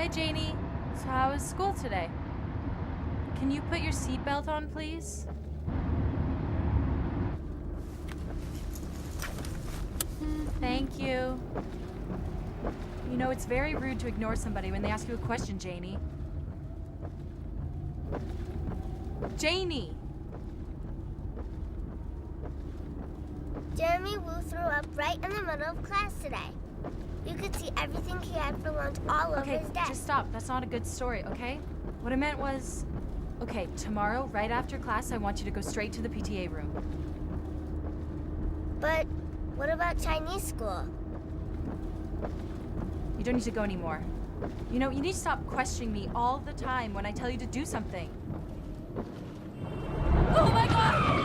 Hi, Janie. So how was school today? Can you put your seatbelt on, please? Thank you. You know, it's very rude to ignore somebody when they ask you a question, Janie. Janie! Jeremy Wu threw up right in the middle of class today. You could see everything he had for lunch all over his desk. Okay, just stop. That's not a good story, okay? What I meant was, okay, tomorrow, right after class, I want you to go straight to the PTA room. But what about Chinese school? You don't need to go anymore. You know, you need to stop questioning me all the time when I tell you to do something. Oh my God!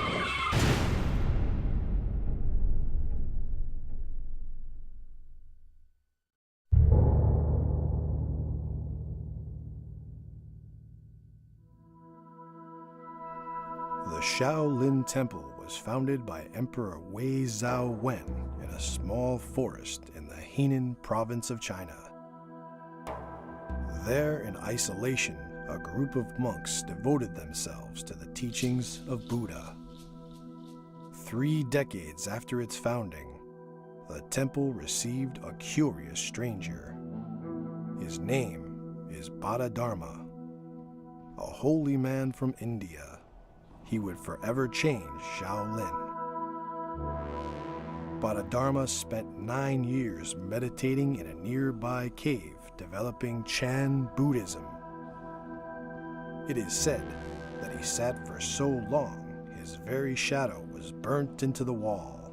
The Shaolin Temple was founded by Emperor Wei Zhao Wen in a small forest in the Henan province of China. There, in isolation, a group of monks devoted themselves to the teachings of Buddha. 3 decades after its founding, the temple received a curious stranger. His name is Bodhidharma, a holy man from India. He would forever change Shaolin. Bodhidharma spent 9 years meditating in a nearby cave developing Chan Buddhism. It is said that he sat for so long his very shadow was burnt into the wall.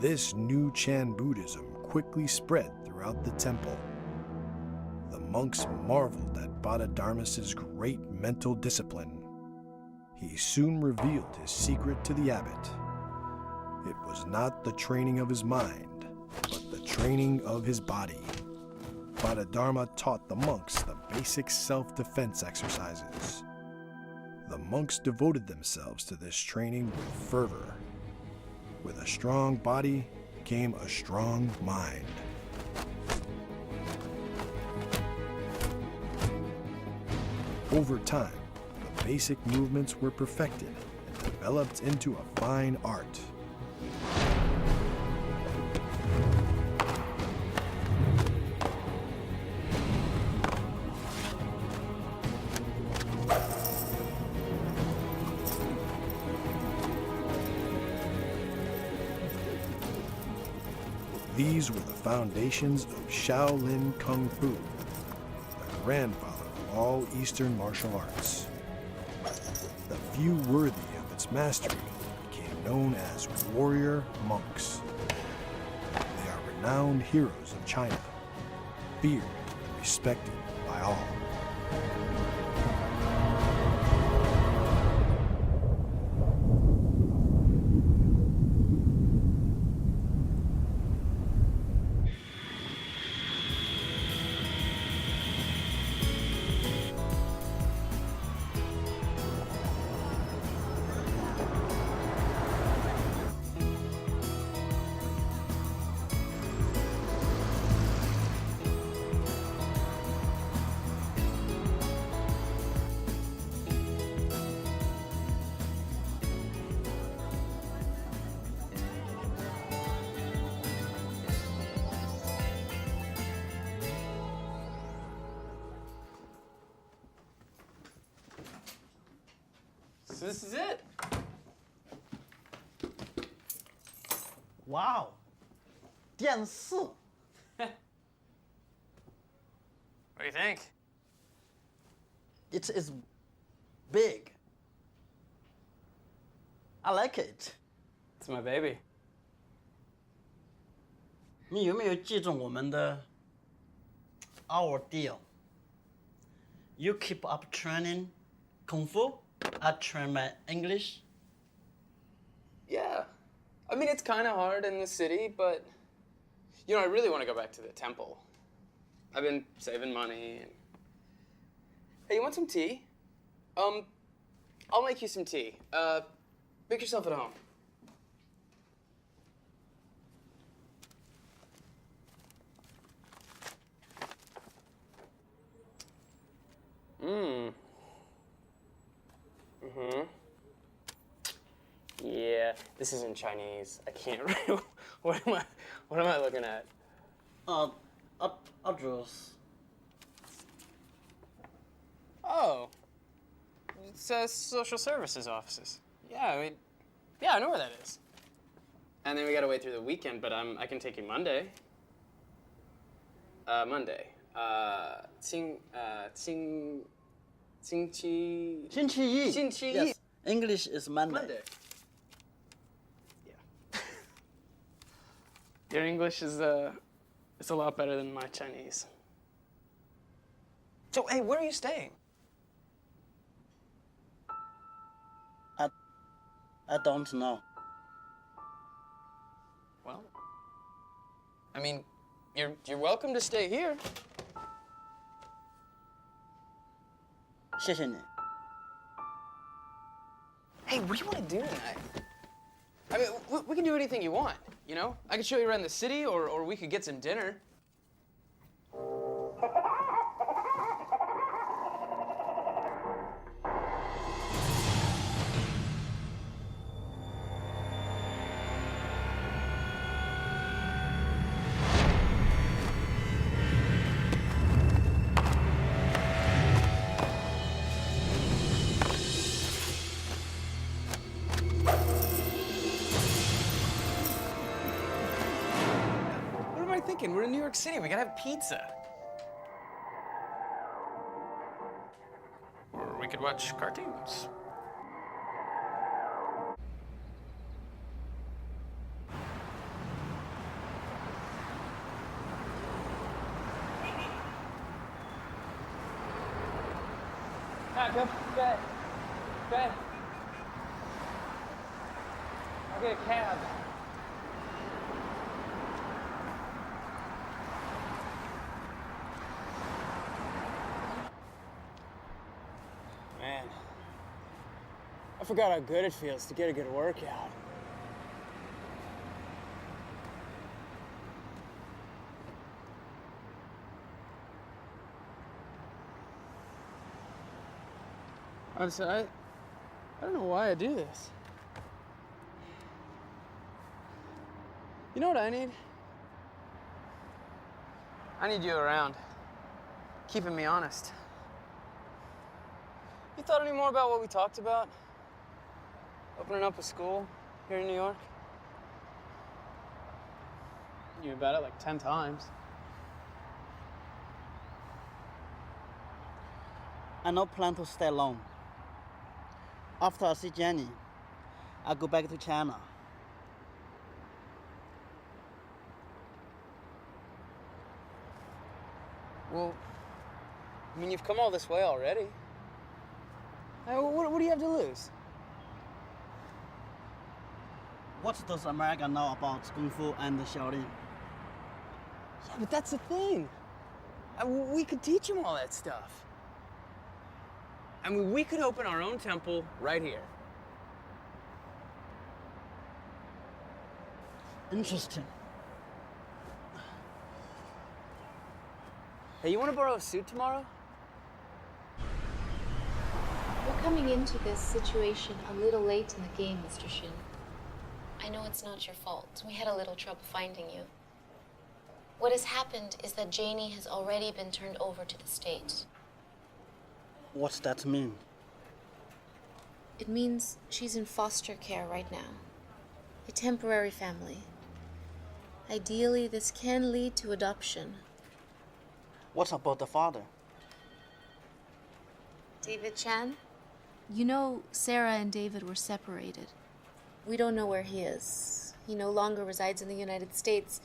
This new Chan Buddhism quickly spread throughout the temple. The monks marveled at Bodhidharma's great mental discipline. He soon revealed his secret to the abbot. It was not the training of his mind, but the training of his body. Bodhidharma taught the monks the basic self-defense exercises. The monks devoted themselves to this training with fervor. With a strong body came a strong mind. Over time, the basic movements were perfected and developed into a fine art. These were the foundations of Shaolin Kung Fu, the grandfather of all Eastern martial arts. The few worthy of its mastery became known as warrior monks. They are renowned heroes of China, feared and respected by all. So this is it. Wow, 电视. What do you think? It is big. I like it. It's my baby. 你有没有记住我们的 our deal? You keep up training Kung Fu, I train my English. Yeah. I mean, it's kind of hard in the city, but, you know, I really want to go back to the temple. I've been saving money. And... Hey, you want some tea? I'll make you some tea. Make yourself at home. Mm. Mm-hmm. Yeah, this is in Chinese. I can't read. What am I looking at? Address. Oh. It says social services offices. Yeah, I know where that is. And then we gotta wait through the weekend, but I can take you Monday. Monday. 星期一. Yes. English is Monday. Monday. Yeah. Your English is it's a lot better than my Chinese. So, hey, where are you staying? I don't know. Well, I mean, you're welcome to stay here. 谢谢你. Hey, what do you want to do tonight? I mean, we can do anything you want, you know? I could show you around the city, or we could get some dinner. What am I thinking? We're in New York City. We gotta have pizza. Or we could watch cartoons. Go ahead. I'll get a cab. Man, I forgot how good it feels to get a good workout. Honestly, I don't know why I do this. You know what I need? I need you around, keeping me honest. You thought any more about what we talked about? Opening up a school here in New York? You knew about it like 10 times. I no plan to stay long. After I see Jenny, I go back to China. Well, I mean, you've come all this way already. What do you have to lose? What does America know about Kung Fu and Shaolin? Yeah, but that's the thing. We could teach them all that stuff. I mean, we could open our own temple right here. Interesting. Hey, you want to borrow a suit tomorrow? We're coming into this situation a little late in the game, Mr. Shin. I know it's not your fault. We had a little trouble finding you. What has happened is that Janie has already been turned over to the state. What's that mean? It means she's in foster care right now. A temporary family. Ideally, this can lead to adoption. What about the father? David Chan? You know, Sarah and David were separated. We don't know where he is. He no longer resides in the United States.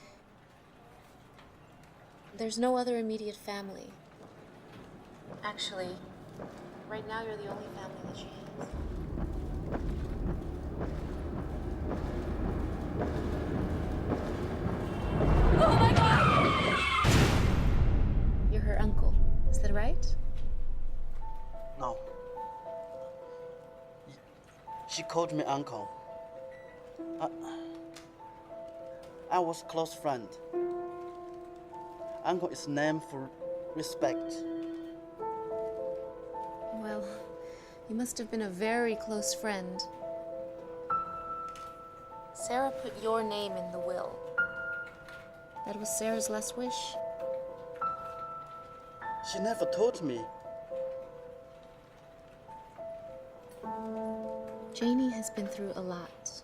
There's no other immediate family. Actually, right now you're the only family that she has. Oh my God! You're her uncle, is that right? No. She called me uncle. I was close friend. Uncle is named for respect. must have been a very close friend. Sarah put your name in the will. That was Sarah's last wish. She never told me. Janie has been through a lot.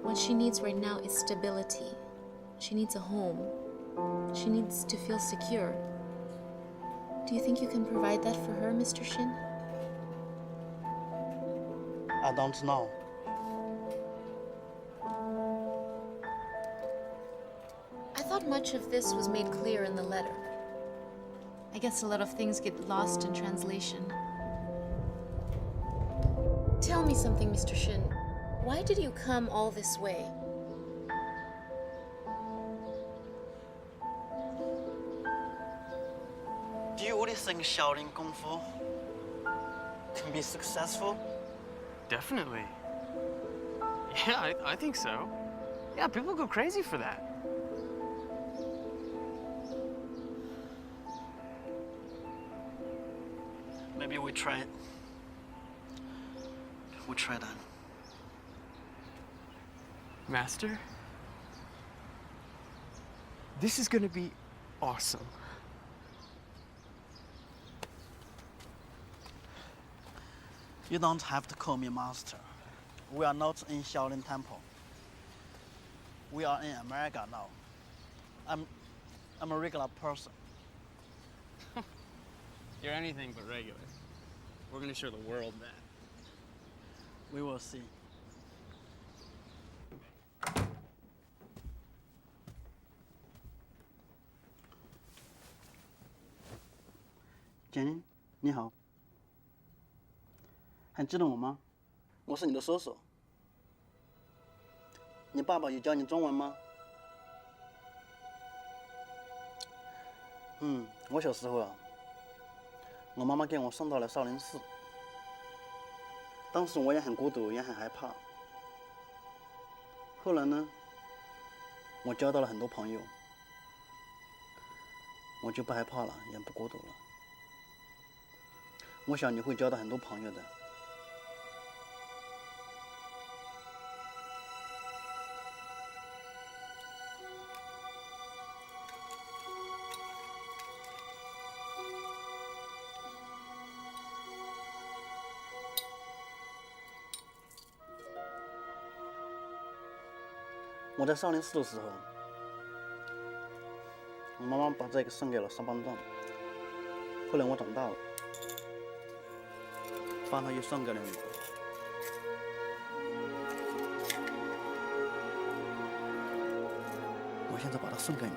What she needs right now is stability. She needs a home. She needs to feel secure. Do you think you can provide that for her, Mr. Shin? I don't know. I thought much of this was made clear in the letter. I guess a lot of things get lost in translation. Tell me something, Mr. Shin. Why did you come all this way? Do you really think Shaolin Kung Fu can be successful? Definitely. Yeah, I think so. Yeah, people go crazy for that. Maybe we try it. We try that. Master? This is gonna be awesome. You don't have to call me master. We are not in Shaolin Temple. We are in America now. I'm a regular person. You're anything but regular. We're gonna show the world that. We will see. Jenny， 你好。还记得我吗？我是你的叔叔。你爸爸有教你中文吗？我小时候啊，我妈妈给我送到了少林寺。当时我也很孤独，也很害怕。后来呢，我交到了很多朋友，我就不害怕了，也不孤独了。我想你会交到很多朋友的。我在少林寺的时候，我妈妈把这个送给了沙帮藏。后来我长大了，把它又送给了你。我现在把它送给你。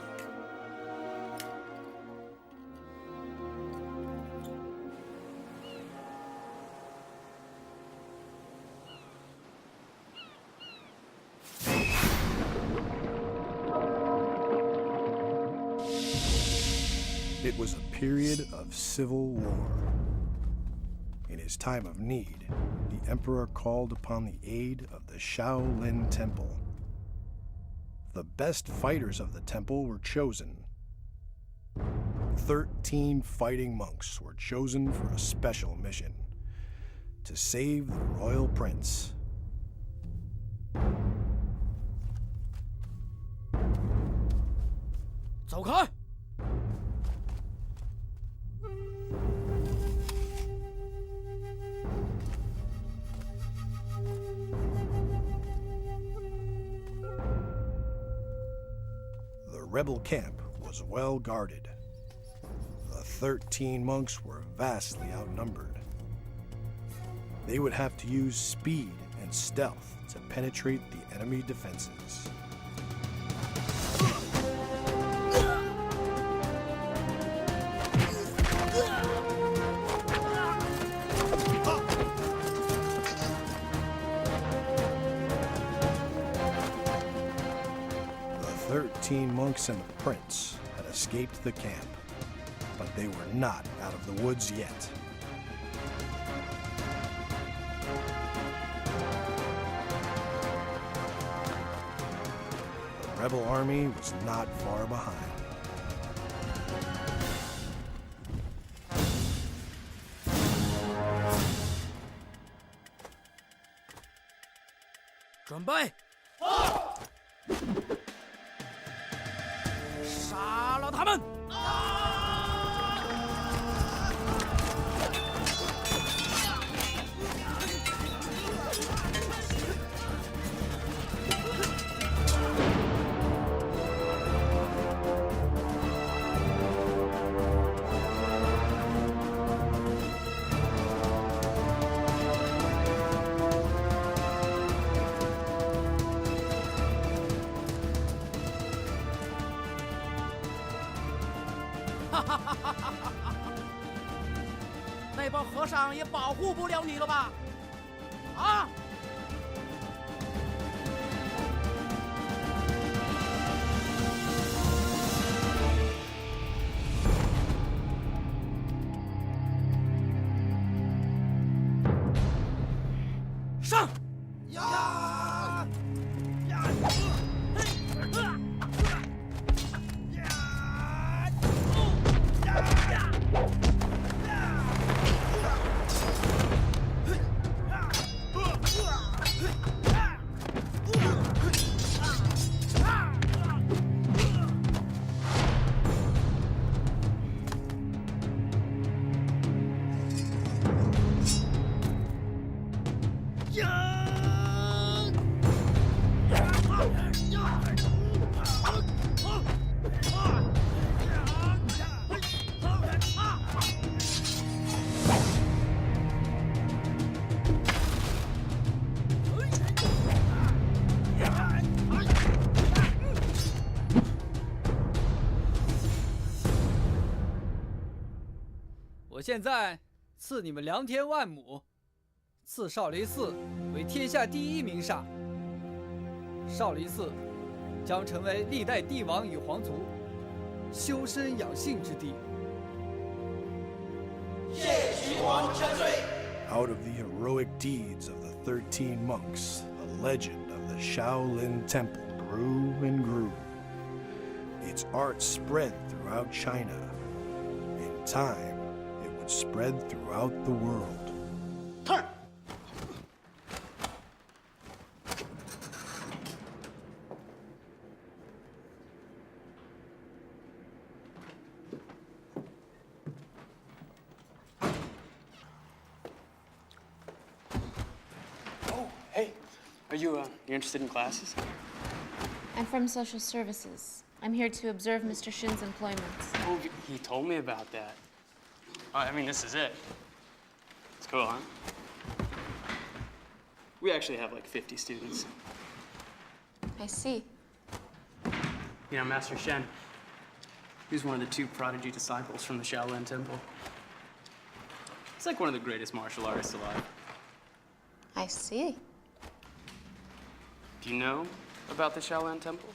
It was a period of civil war. In his time of need, the emperor called upon the aid of the Shaolin Temple. The best fighters of the temple were chosen. 13 fighting monks were chosen for a special mission to save the royal prince. The rebel camp was well guarded. The 13 monks were vastly outnumbered. They would have to use speed and stealth to penetrate the enemy defenses. The 13 monks and the prince had escaped the camp, but they were not out of the woods yet. The rebel army was not far behind. 准备，杀了他们！那帮和尚也保护不了你了吧？啊！上！呀！呀！我现在赐你们良田万亩，赐少林寺为天下第一名刹。少林寺将成为历代帝王与皇族修身养性之地。谢徐皇千岁。 Out of the heroic deeds of the 13 monks, the legend of the Shaolin Temple grew and grew. Its art spread throughout China. In time, it would spread throughout the world. Turn. Oh, hey. Are you interested in classes? I'm from social services. I'm here to observe Mr. Shin's employment. Oh, he told me about that. I mean, this is it. It's cool, huh? We actually have like 50 students. I see. You know, Master Shen, he's one of the 2 prodigy disciples from the Shaolin Temple. He's like one of the greatest martial artists alive. I see. Do you know about the Shaolin Temple?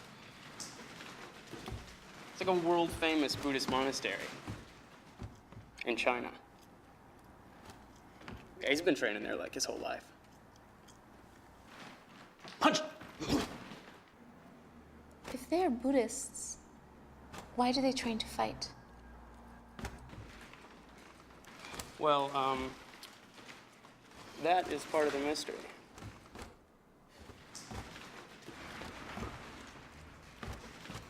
It's like a world-famous Buddhist monastery in China. Yeah, he's been training there like his whole life. Punch! If they're Buddhists, why do they train to fight? Well, that is part of the mystery.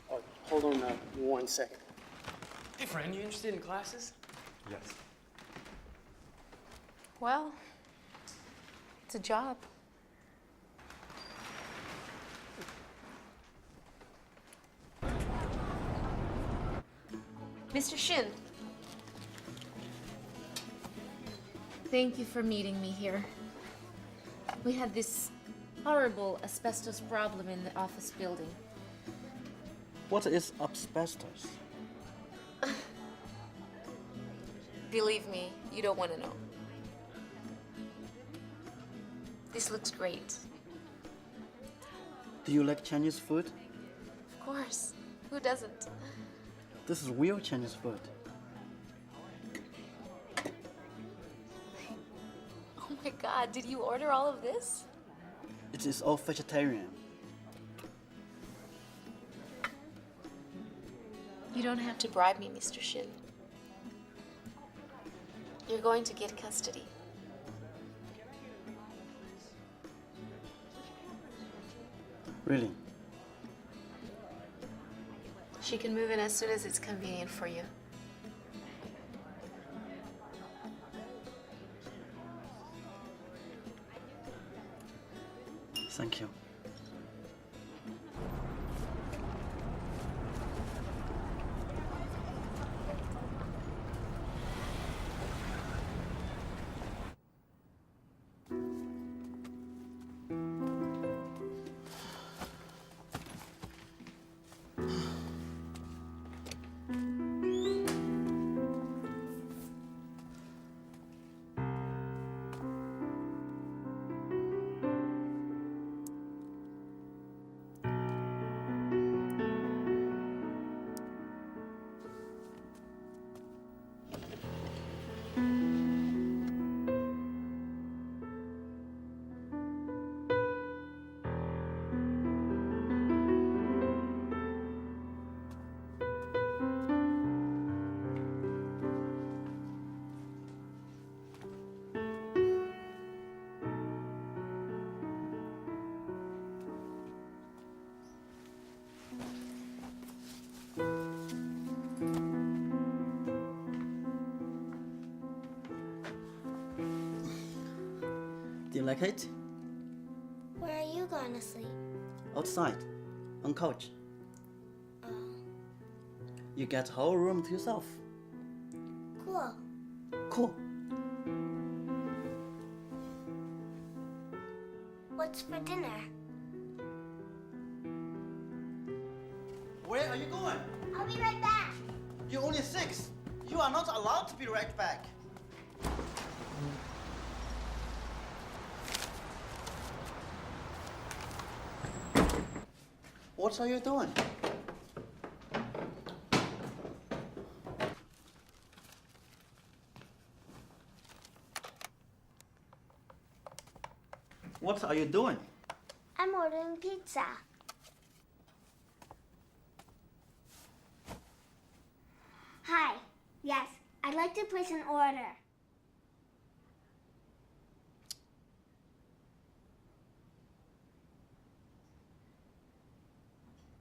Oh, hold on 1 second. Hey, friend, you interested in classes? Yes. Well, it's a job. Mr. Shin. Thank you for meeting me here. We had this horrible asbestos problem in the office building. What is asbestos? Believe me, you don't want to know. This looks great. Do you like Chinese food? Of course. Who doesn't? This is real Chinese food. Oh my God, did you order all of this? It is all vegetarian. You don't have to bribe me, Mr. Shin. You're going to get custody. Really? She can move in as soon as it's convenient for you. Thank you. Do you like it? Where are you going to sleep? Outside, on couch. Oh, You get whole room to yourself. cool. Cool. What's for dinner? Where are you going? I'll be right back. You're only 6. You are not allowed to be right back. What are you doing? What are you doing? I'm ordering pizza. Hi. Yes, I'd like to place an order.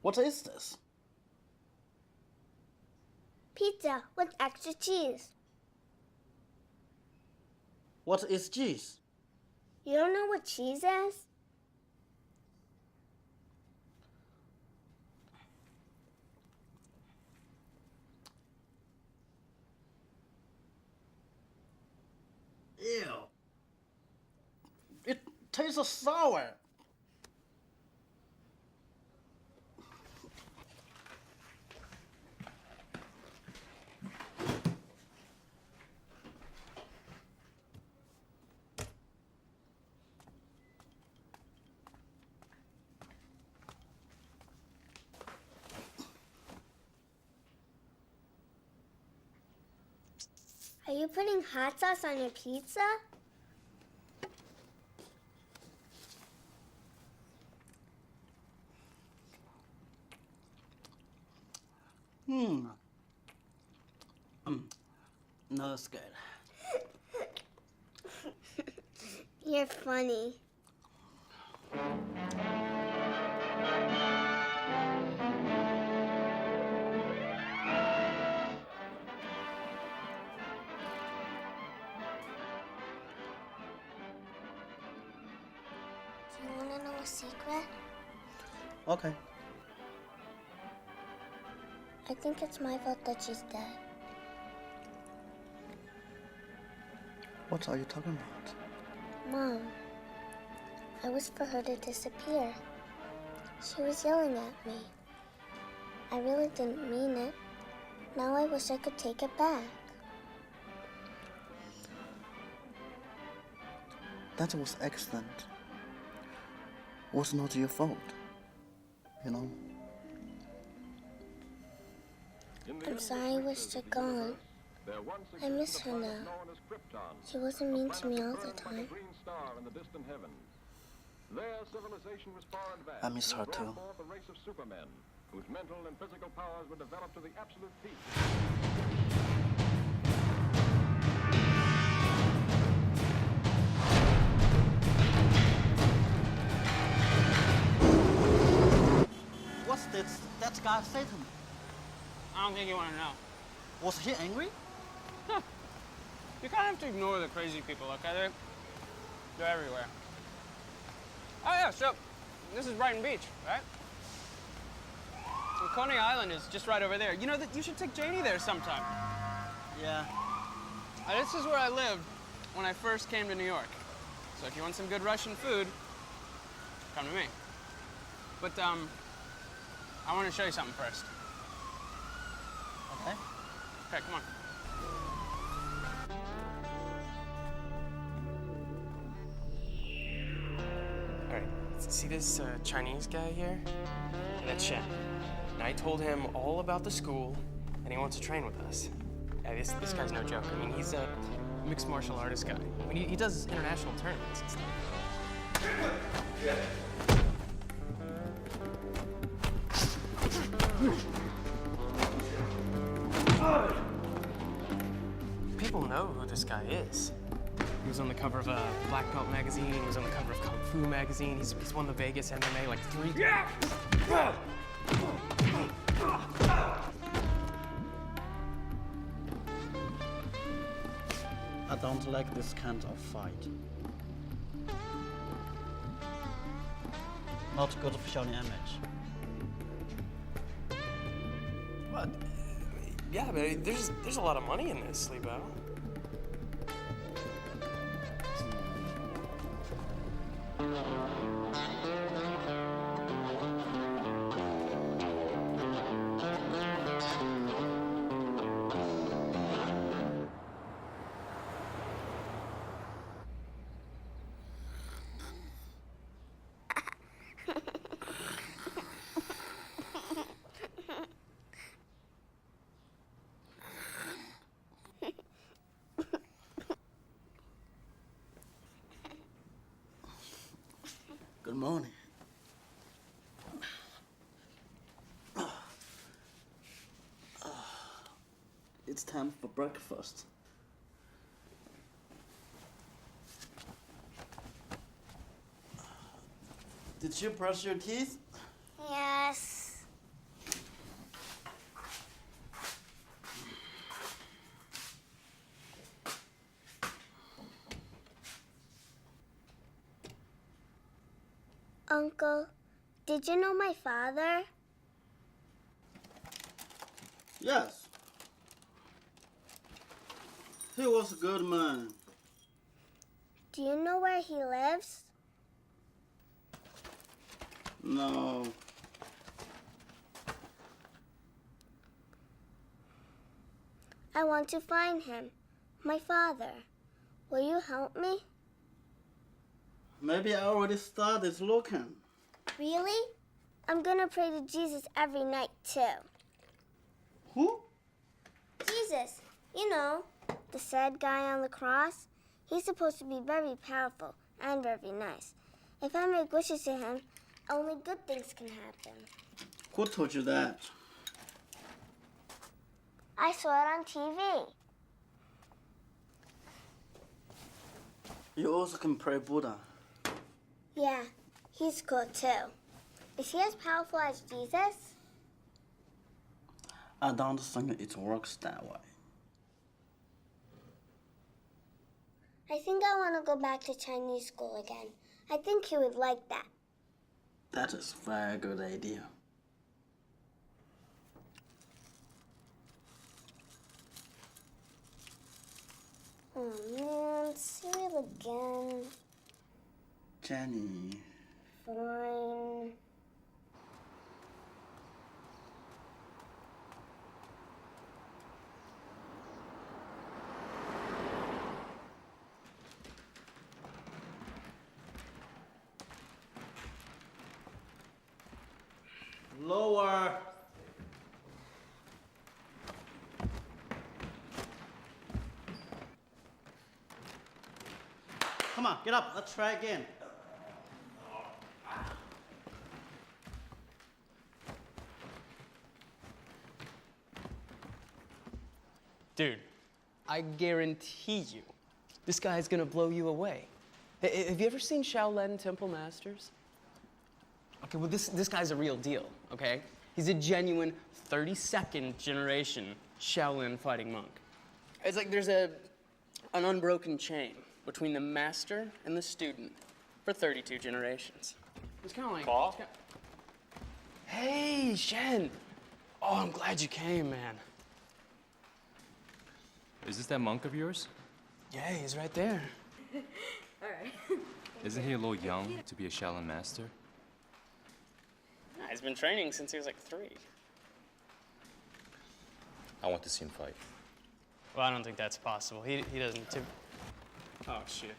What is this? Pizza with extra cheese. What is cheese? You don't know what cheese is? Ew. It tastes sour. Are you putting hot sauce on your pizza? No, it's good. You're funny. Do you want to know a secret? Okay. I think it's my fault that she's dead. What are you talking about? Mom, I was for her to disappear. She was yelling at me. I really didn't mean it. Now I wish I could take it back. That was accident. Was not your fault. You know? I'm sorry I wished her gone. I miss her now. She wasn't mean to me all the time. I miss her too. Whose mental and physical powers were developed to the absolute peak. did that guy say to me? I don't think you want to know. Was he angry? You kind of have to ignore the crazy people, okay? They're everywhere. Oh yeah, so this is Brighton Beach, right? And Coney Island is just right over there. You know that you should take Janie there sometime. Yeah. This is where I lived when I first came to New York. So if you want some good Russian food, come to me. But I want to show you something first. Okay. Okay, come on. All right, see this Chinese guy here? That's Shen. And I told him all about the school, and he wants to train with us. Yeah, this guy's no joke. I mean, he's a mixed martial artist guy. I mean, he does international tournaments and stuff. People know who this guy is. He was on the cover of a Black Belt magazine. He was on the cover of Kung Fu magazine. He's won the Vegas MMA like 3 times. I don't like this kind of fight. Not good for showing image. But yeah, but there's a lot of money in this, Li Bao. Good morning. It's time for breakfast. Did you brush your teeth? Yes. Uncle, did you know my father? Yes. He was a good man. Do you know where he lives? No. I want to find him. My father. Will you help me? Maybe I already started looking. Really? I'm gonna pray to Jesus every night, too. Who? Jesus, you know, the sad guy on the cross. He's supposed to be very powerful and very nice. If I make wishes to him, only good things can happen. Who told you that? I saw it on TV. You also can pray Buddha. Yeah, he's cool, too. Is he as powerful as Jesus? I don't think it works that way. I think I want to go back to Chinese school again. I think he would like that. That is a very good idea. Oh man, see it again. Jenny. Fine. Lower. Come on, get up. Let's try again. Dude, I guarantee you, this guy's gonna blow you away. Have you ever seen Shaolin Temple Masters? Okay, well, this guy's a real deal, okay? He's a genuine 32nd generation Shaolin fighting monk. It's like there's an unbroken chain between the master and the student for 32 generations. It's kind of like... Paul? Hey, Shen! Oh, I'm glad you came, man. Is this that monk of yours? Yeah, he's right there. Isn't he a little young to be a Shaolin master? Nah, he's been training since he was like 3. I want to see him fight. Well, I don't think that's possible. He doesn't... Oh, shit.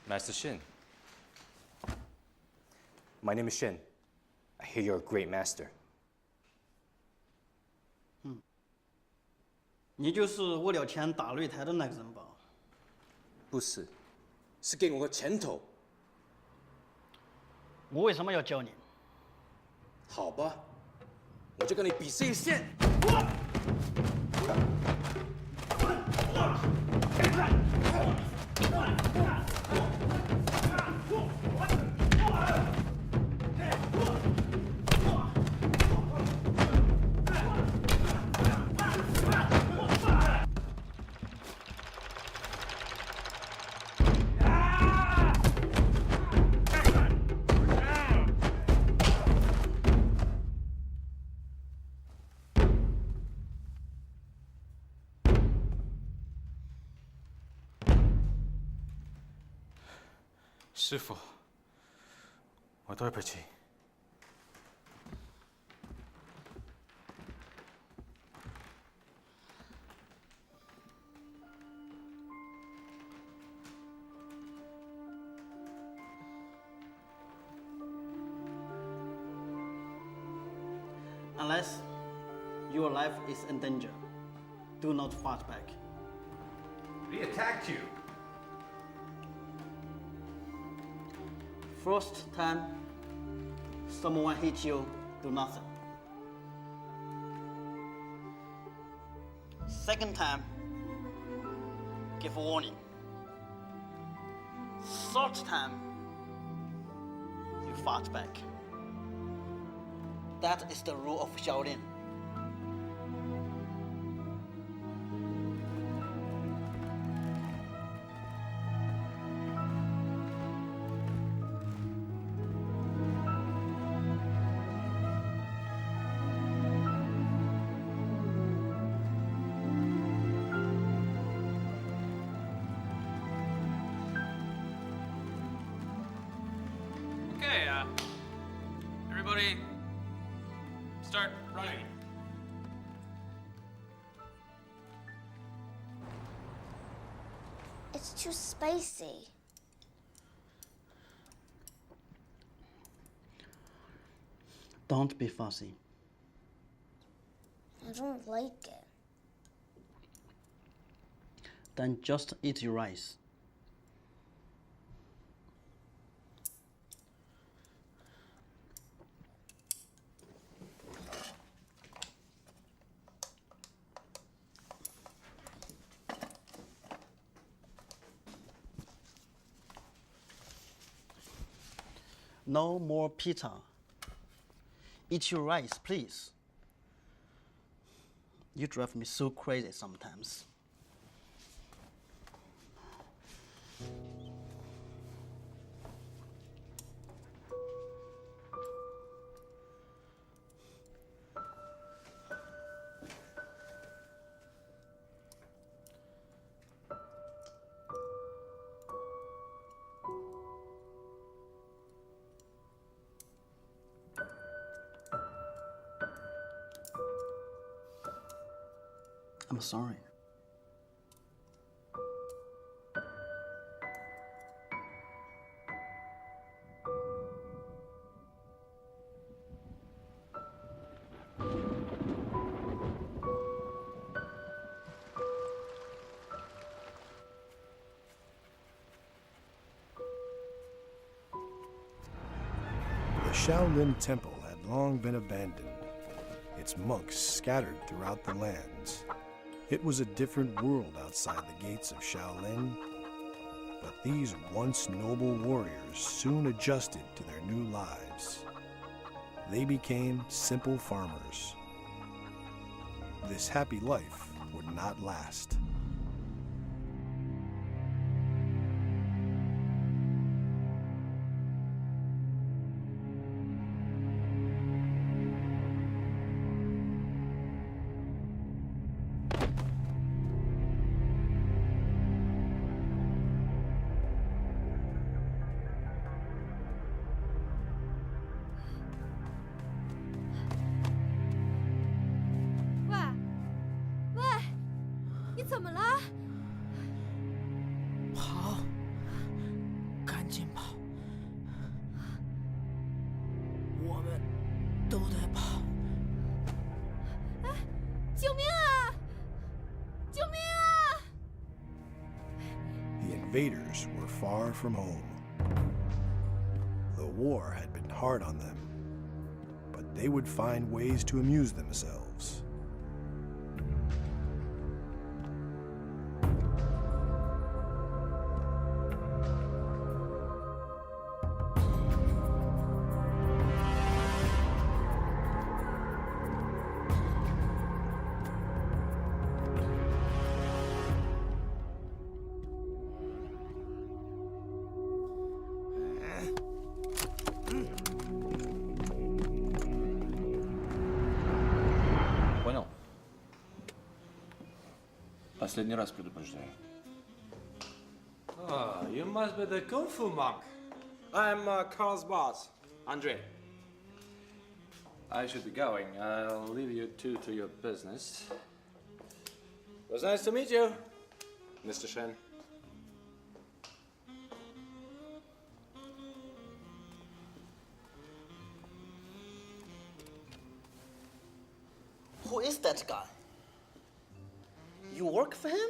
Master Shin. My name is Shin. I hear you're a great master. 你就是为了钱打擂台的那个人吧？不是，是给我个拳头。我为什么要教你？好吧，我就跟你比试一线。师傅，我对不起。Unless your life is in danger, do not fight back. He attacked you. First time someone hit you, do nothing. Second time, give warning. Third time, you fight back. That is the rule of Shaolin. Okay, everybody start running. It's too spicy. Don't be fussy. I don't like it. Then just eat your rice. No more pizza. Eat your rice, please. You drive me so crazy sometimes. I'm sorry. The Shaolin Temple had long been abandoned, its monks scattered throughout the lands. It was a different world outside the gates of Shaolin, but these once noble warriors soon adjusted to their new lives. they became simple farmers. This happy life would not last. The invaders were far from home. The war had been hard on them, but they would find ways to amuse themselves. Последний раз предупреждаю. Oh, you must be the Kung Fu monk. I'm Carl's boss, Andre. I should be going. I'll leave you two to your business. It was nice to meet you, Mr. Shen. Who is that guy? You work for him?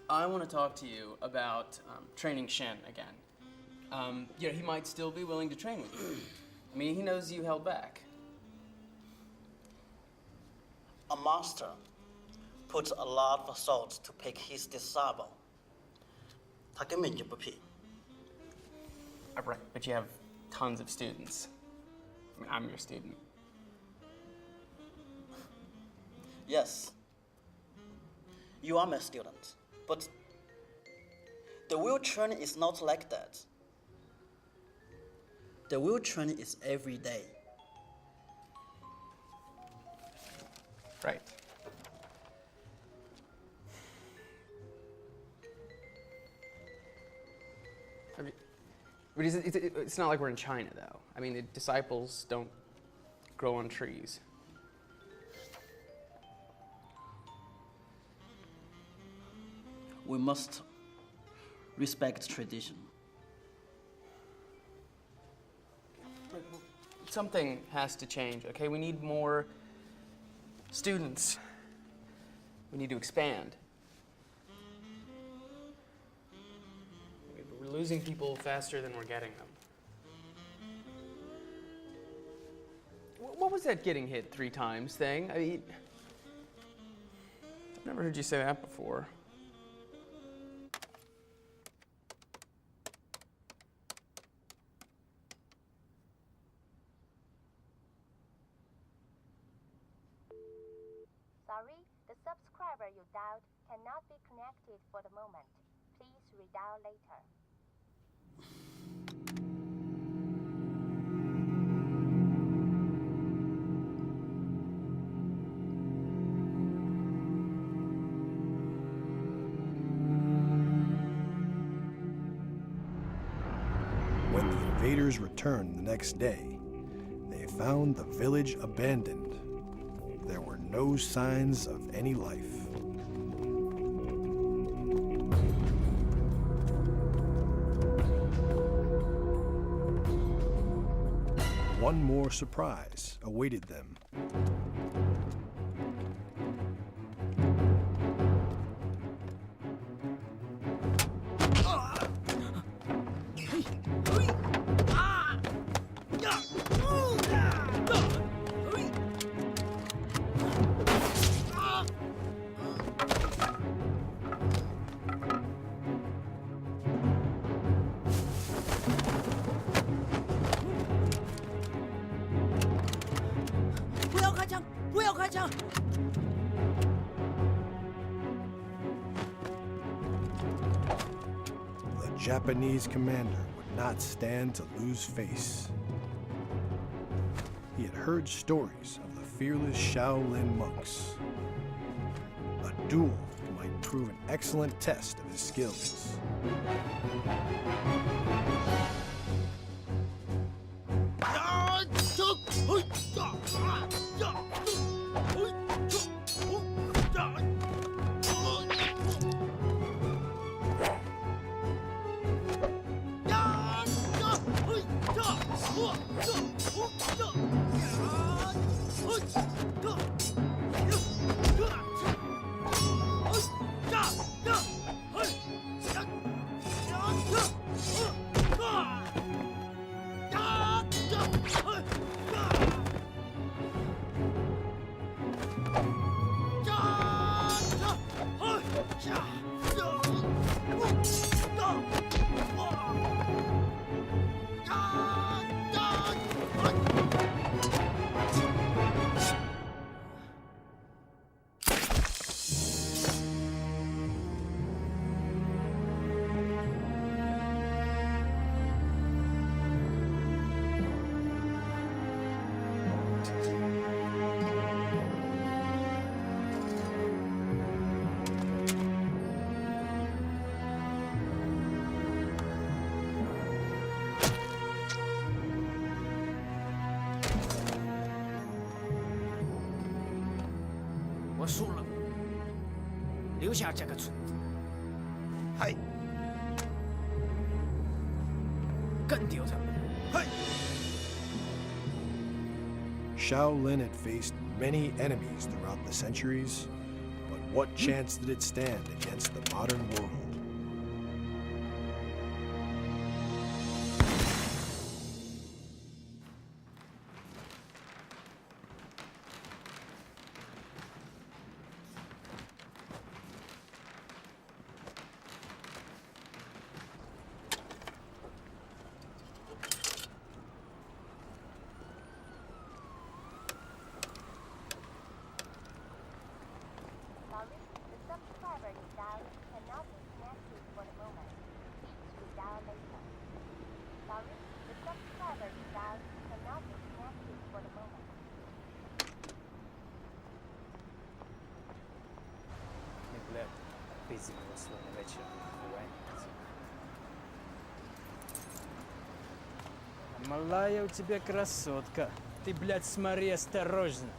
I want to talk to you about training Shen again. He might still be willing to train with you. I mean, he knows you held back. A master puts a lot of thought to pick his disciple. 他根本就不配。 Right, but you have tons of students. I mean, I'm your student. Yes, you are my student, but the real training is not like that. The real training is every day. Right. I mean, but it's not like we're in China, though. I mean, the disciples don't grow on trees. We must respect tradition. Something has to change, okay? We need more students. We need to expand. We're losing people faster than we're getting them. What was that getting hit 3 times thing? I mean, I've never heard you say that before. Sorry, the subscriber you dialed cannot be connected for the moment. Please redial later. When the invaders returned the next day, they found the village abandoned. There were no signs of any life. One more surprise awaited them. 开枪！ The Japanese commander would not stand to lose face. He had heard stories of the fearless Shaolin monks. A duel might prove an excellent test of his skills. Shaolin had faced many enemies throughout the centuries, but what chance did it stand against the modern world? Малая у тебя красотка. Ты, блядь, смотри осторожно.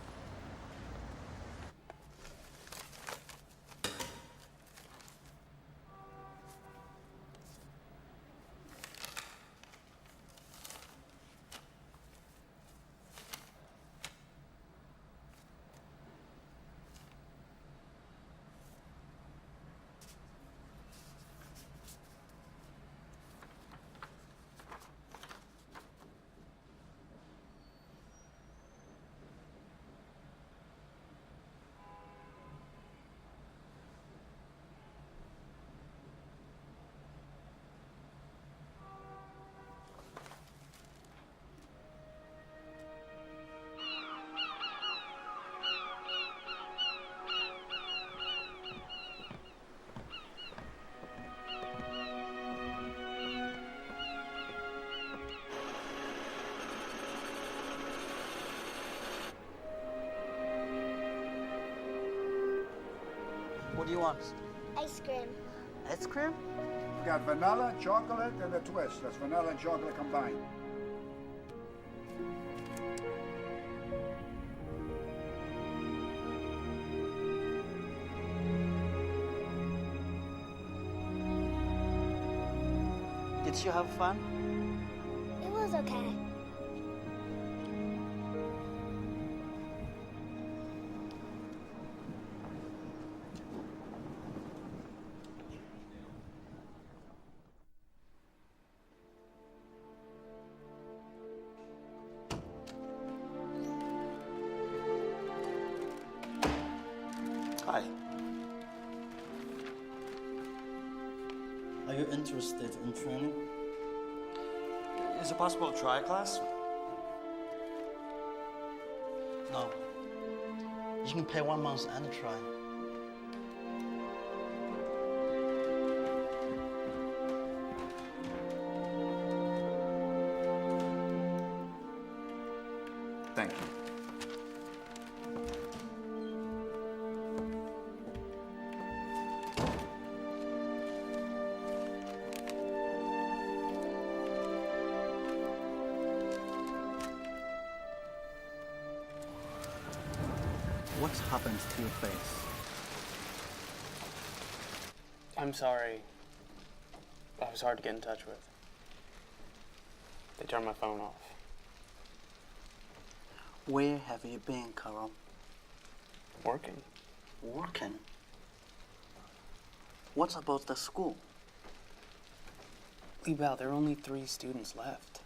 What do you want? Ice cream. Ice cream? We got vanilla, chocolate, and a twist. That's vanilla and chocolate combined. Did you have fun? It was okay. Hi. Are you interested in training? Is it possible to try a class? No. You can pay 1 month and try. Thank you. What happened to your face? I'm sorry. I was hard to get in touch with. They turned my phone off. Where have you been, Carol? Working. Working? What about the school? Li Bao, there are only 3 students left.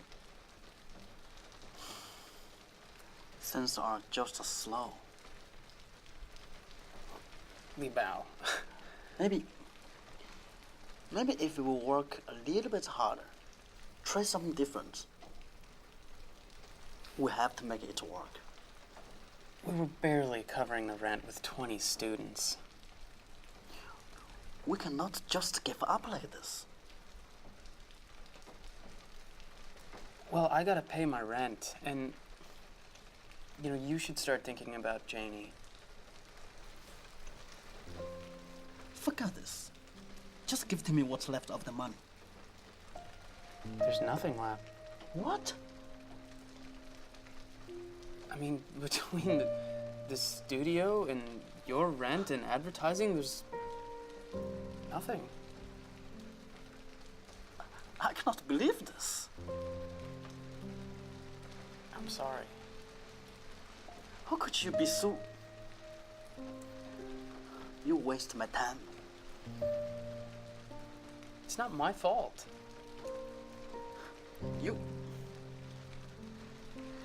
Things are just slow. Li Bao. Maybe if we will work a little bit harder, try something different, we have to make it work. We were barely covering the rent with 20 students. We cannot just give up like this. Well, I gotta pay my rent, and you should start thinking about Janie. Forget this. Just give to me what's left of the money. There's nothing left. What? I mean, between the studio and your rent and advertising, there's nothing. I cannot believe this. I'm sorry. How could you be so... You waste my time. It's not my fault.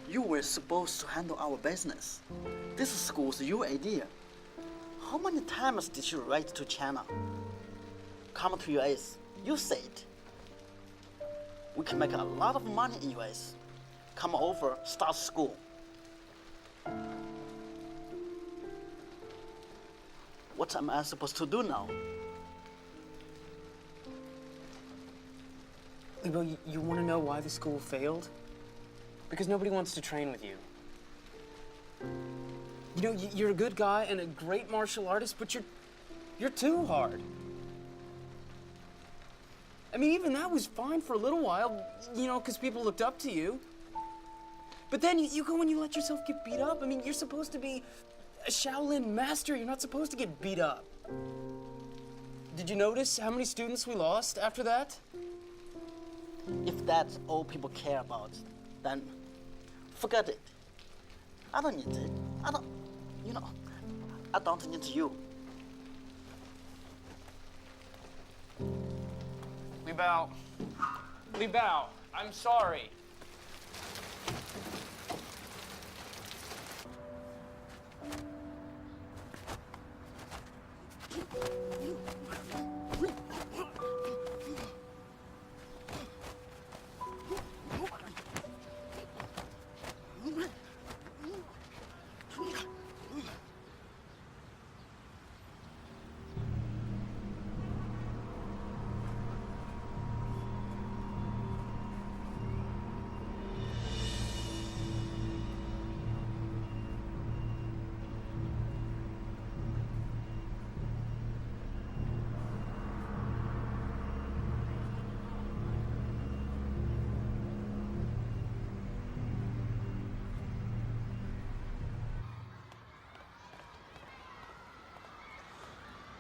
You were supposed to handle our business. This school's your idea. How many times did you write to China? Come to US. You said. We can make a lot of money in US. Come over, start school. What am I supposed to do now? Li Bao, you want to know why the school failed? Because nobody wants to train with you. You're a good guy and a great martial artist, but you're too hard. I mean, even that was fine for a little while, because people looked up to you. But then you go and you let yourself get beat up. I mean, you're supposed to be a Shaolin master. You're not supposed to get beat up. Did you notice how many students we lost after that? If that's all people care about, then forget it. I don't need it. I don't need you. Li Bao. Li Bao, I'm sorry.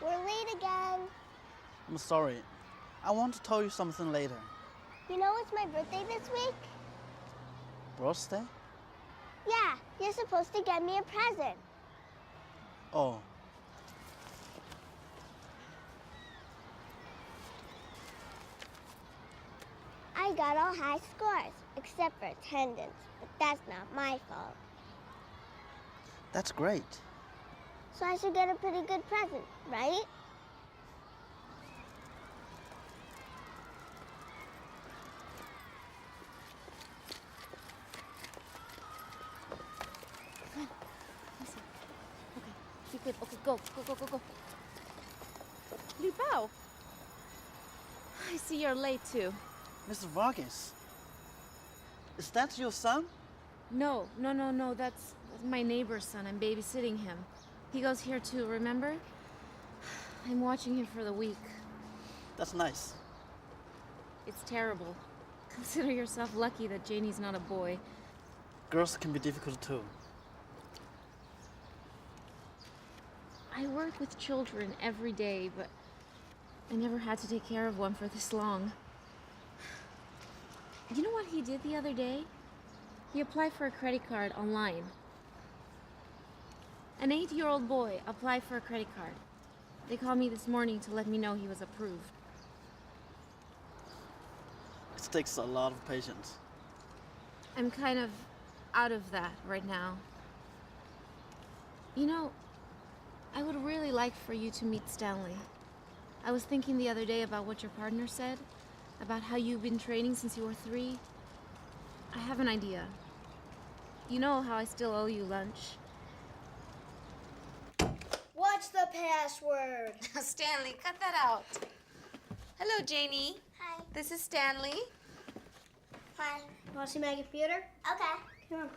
We're late again. I'm sorry. I want to tell you something later. You know it's my birthday this week? Birthday? Yeah, you're supposed to get me a present. Oh. I got all high scores, except for attendance, but that's not my fault. That's great. So I should get a pretty good present, right? Okay, go. Liu Bao. I see you're late too. Mr. Vargas, is that your son? No. That's my neighbor's son. I'm babysitting him. He goes here too, remember? I'm watching him for the week. That's nice. It's terrible. Consider yourself lucky that Janie's not a boy. Girls can be difficult too. I work with children every day, but I never had to take care of one for this long. You know what he did the other day? He applied for a credit card online. An 8-year-old boy applied for a credit card. They called me this morning to let me know he was approved. It takes a lot of patience. I'm kind of out of that right now. You know, I would really like for you to meet Stanley. I was thinking the other day about what your partner said, about how you've been training since you were 3. I have an idea. You know how I still owe you lunch. What's the password? Stanley, cut that out. Hello, Janie. Hi. This is Stanley. Hi. You want to see my computer? Okay. Come on.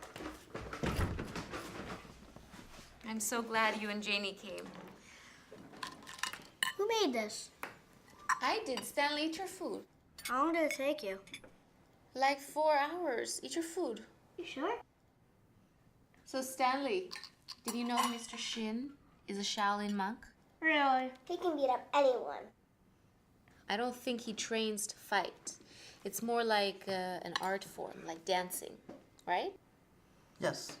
I'm so glad you and Janie came. Who made this? I did. Stanley, eat your food. How long did it take you? Like 4 hours. Eat your food. You sure? So, Stanley, did you know Mr. Shin is a Shaolin monk? Really? He can beat up anyone. I don't think he trains to fight. It's more like an art form, like dancing, right? Yes.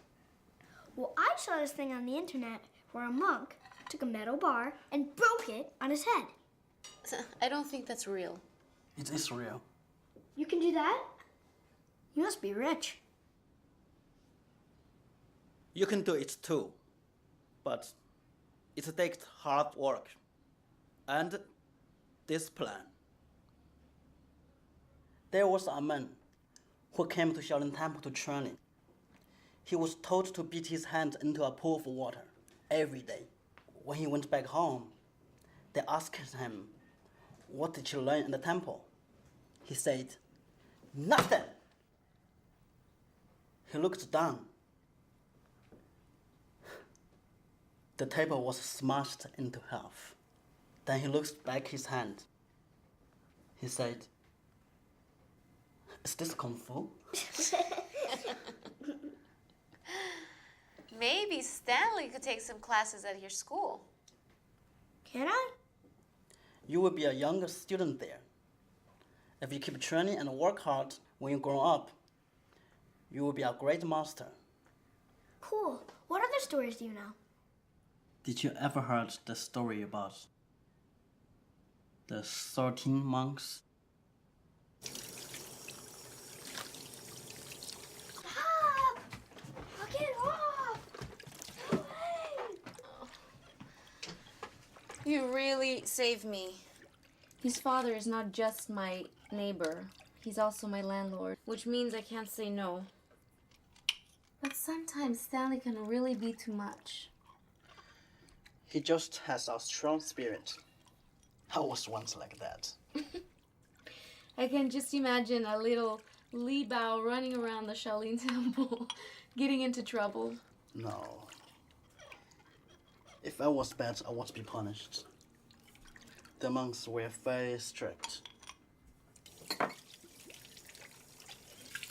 Well, I saw this thing on the internet where a monk took a metal bar and broke it on his head. I don't think that's real. It is real. You can do that? You must be rich. You can do it too, but it takes hard work and discipline. There was a man who came to Shaolin Temple to train. He was told to beat his hand into a pool of water every day. When he went back home, they asked him, "What did you learn in the temple?" He said, "Nothing." He looked down. The table was smashed into half. Then he looked back his hand. He said, "Is this Kung Fu?" Maybe Stanley could take some classes at your school. Can I? You will be a younger student there. If you keep training and work hard, when you grow up, you will be a great master. Cool. What other stories do you know? Did you ever heard the story about the 13 monks? Stop! I'll get off! No way! You really saved me. His father is not just my neighbor. He's also my landlord, which means I can't say no. But sometimes Stanley can really be too much. He just has a strong spirit. I was once like that. I can just imagine a little Li Bao running around the Shaolin Temple, getting into trouble. No. If I was bad, I would be punished. The monks were very strict.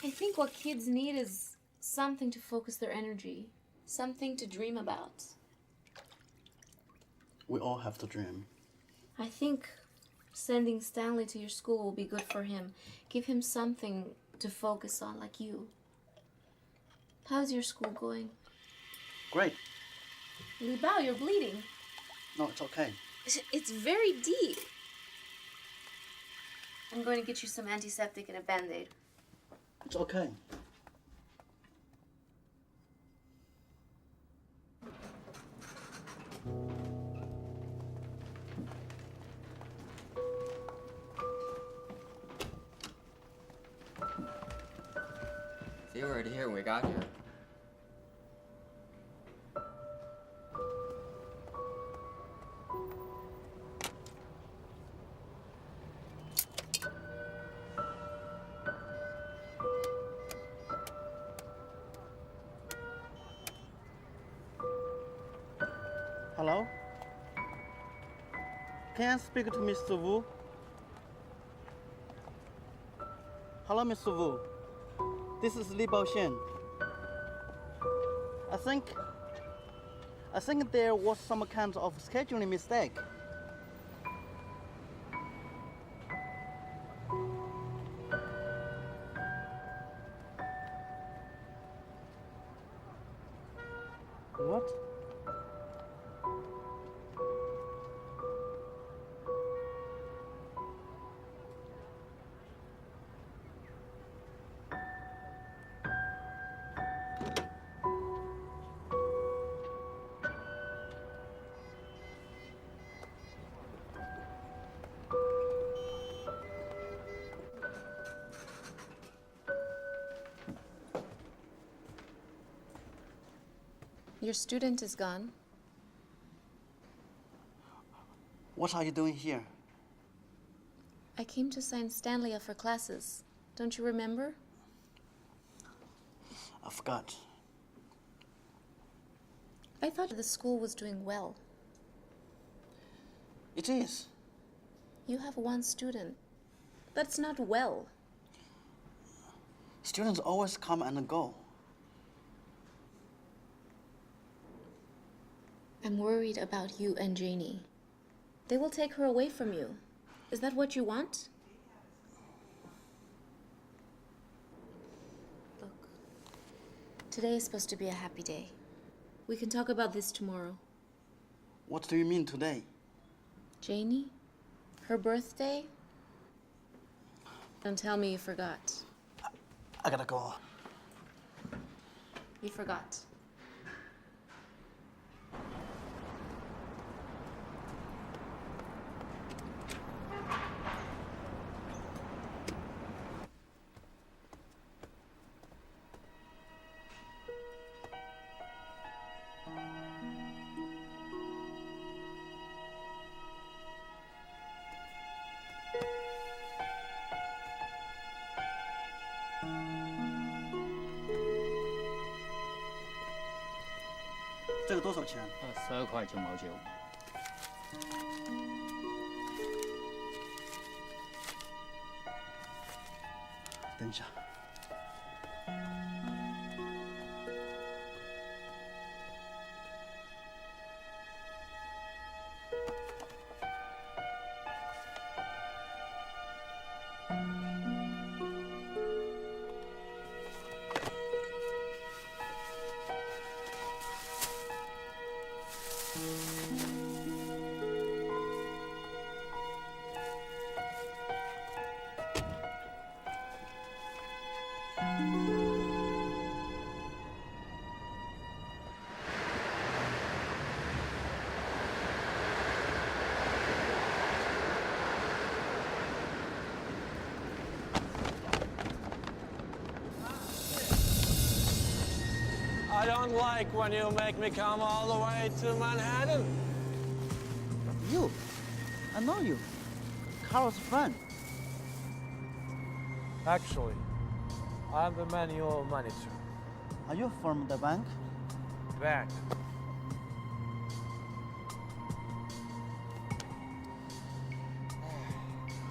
I think what kids need is something to focus their energy, something to dream about. We all have to dream. I think sending Stanley to your school will be good for him. Give him something to focus on, like you. How's your school going? Great. Li Bao, you're bleeding. No, it's okay. It's very deep. I'm going to get you some antiseptic and a Band-Aid. It's okay. They were already here when we got here. Hello? Can I speak to Mr. Wu? Hello, Mr. Wu. This is Li Baoxian. I think there was some kind of scheduling mistake. What? Your student is gone. What are you doing here? I came to sign Stanley up for classes. Don't you remember? I forgot. I thought the school was doing well. It is. You have one student. That's not well. Students always come and go. I'm worried about you and Janie. They will take her away from you. Is that what you want? Look, today is supposed to be a happy day. We can talk about this tomorrow. What do you mean today? Janie? Her birthday? Don't tell me you forgot. I gotta go. You forgot.这个多少钱？12块9毛9。等一下。I don't like when you make me come all the way to Manhattan. You? I know you. Carl's friend. Actually, I'm the manual manager. Are you from the bank? Bank.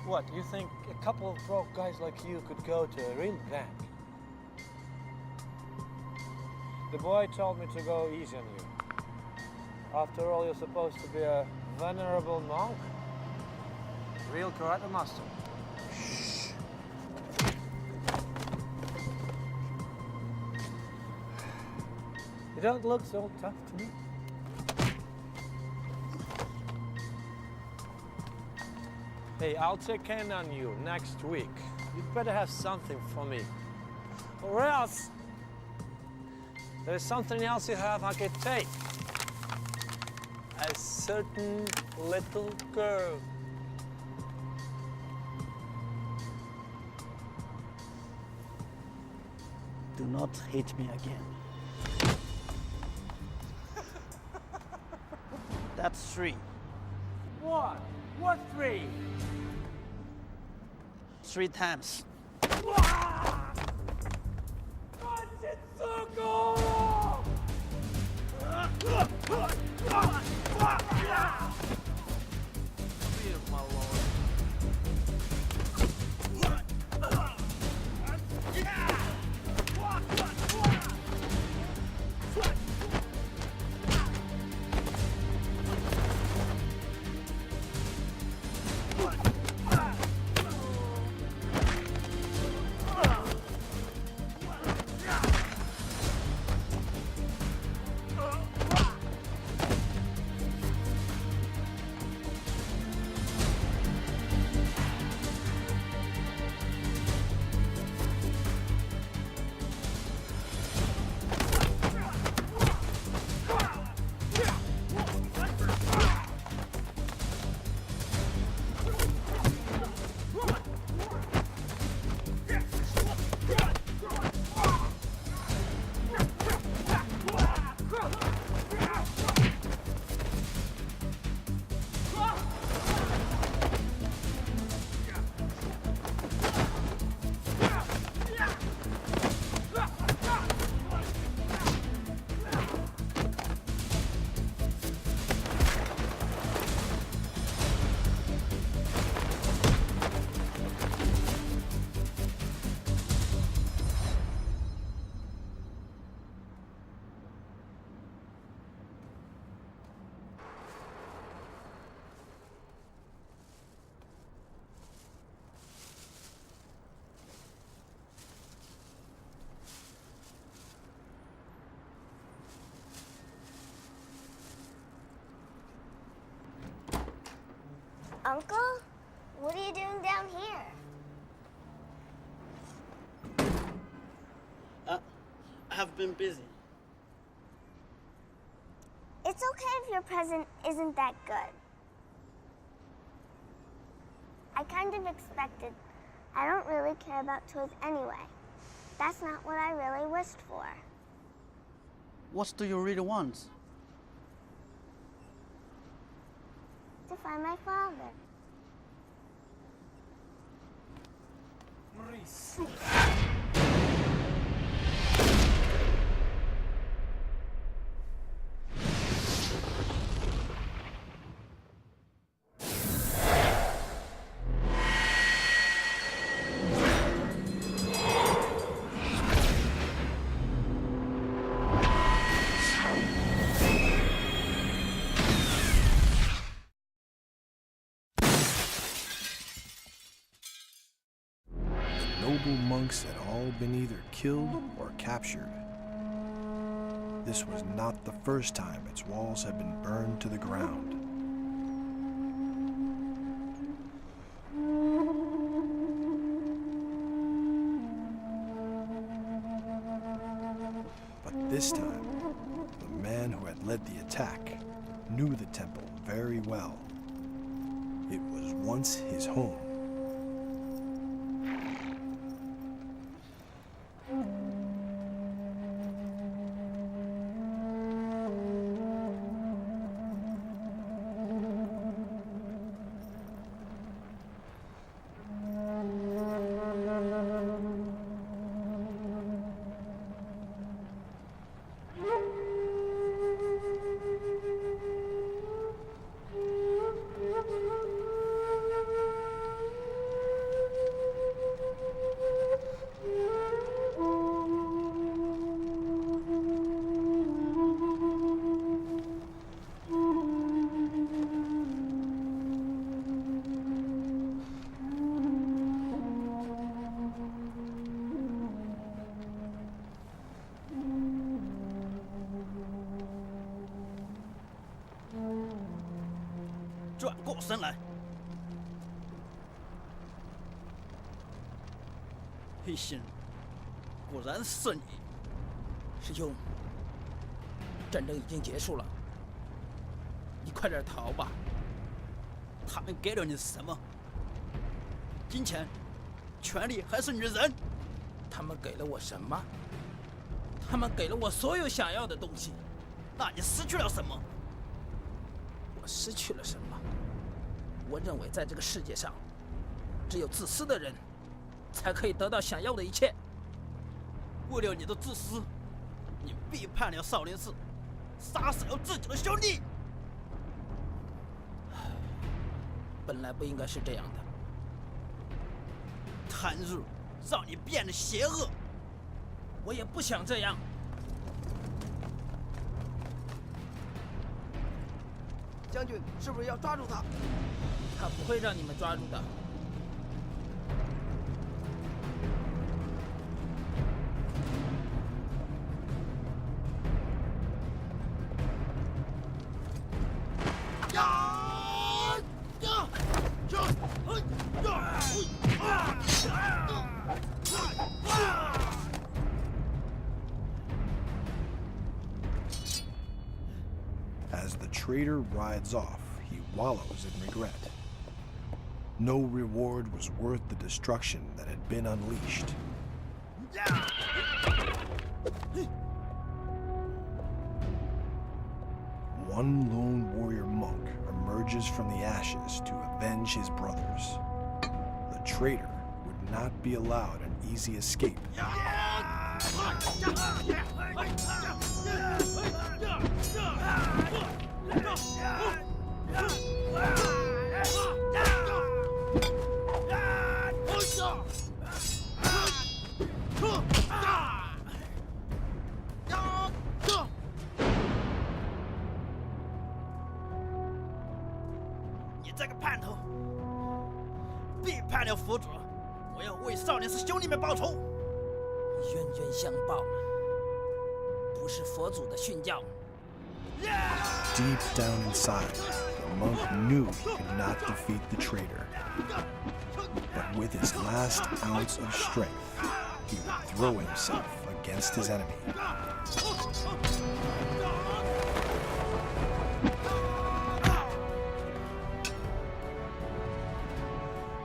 What, you think a couple of broke guys like you could go to a real bank? The boy told me to go easy on you. After all, you're supposed to be a venerable monk. Real karate master. Shh. You don't look so tough to me. Hey, I'll check in on you next week. You'd better have something for me. Or else, there's something else you have I could take. A certain little girl. Do not hit me again. That's 3. What? What 3? 3 times. Circle! Uncle, what are you doing down here? I have been busy. It's okay if your present isn't that good. I kind of expected. I don't really care about toys anyway. That's not what I really wished for. What do you really want? To find my father. Maurice. Noble monks had all been either killed or captured. This was not the first time its walls had been burned to the ground. But this time, the man who had led the attack knew the temple very well. It was once his home.转过身来。黑心人，果然是你。师兄，战争已经结束了，你快点逃吧。他们给了你什么？金钱、权力还是女人？他们给了我什么？他们给了我所有想要的东西。那你失去了什么？我失去了什么？我认为在这个世界上，只有自私的人，才可以得到想要的一切。为了你的自私，你背叛了少林寺，杀死了自己的兄弟。本来不应该是这样的。贪日让你变得邪恶，我也不想这样。将军是不是要抓住他？他不会让你们抓住的。As the traitor rides off, he wallows in regret. No reward was worth the destruction that had been unleashed. One lone warrior monk emerges from the ashes to avenge his brothers. The traitor would not be allowed an easy escape. "你这个叛徒，背叛了佛祖，我要为少林寺兄弟们报仇。冤冤相报，不是佛祖的训教。Deep down inside, the monk knew he could not defeat the traitor. But with his last ounce of strength, he would throw himself against his enemy.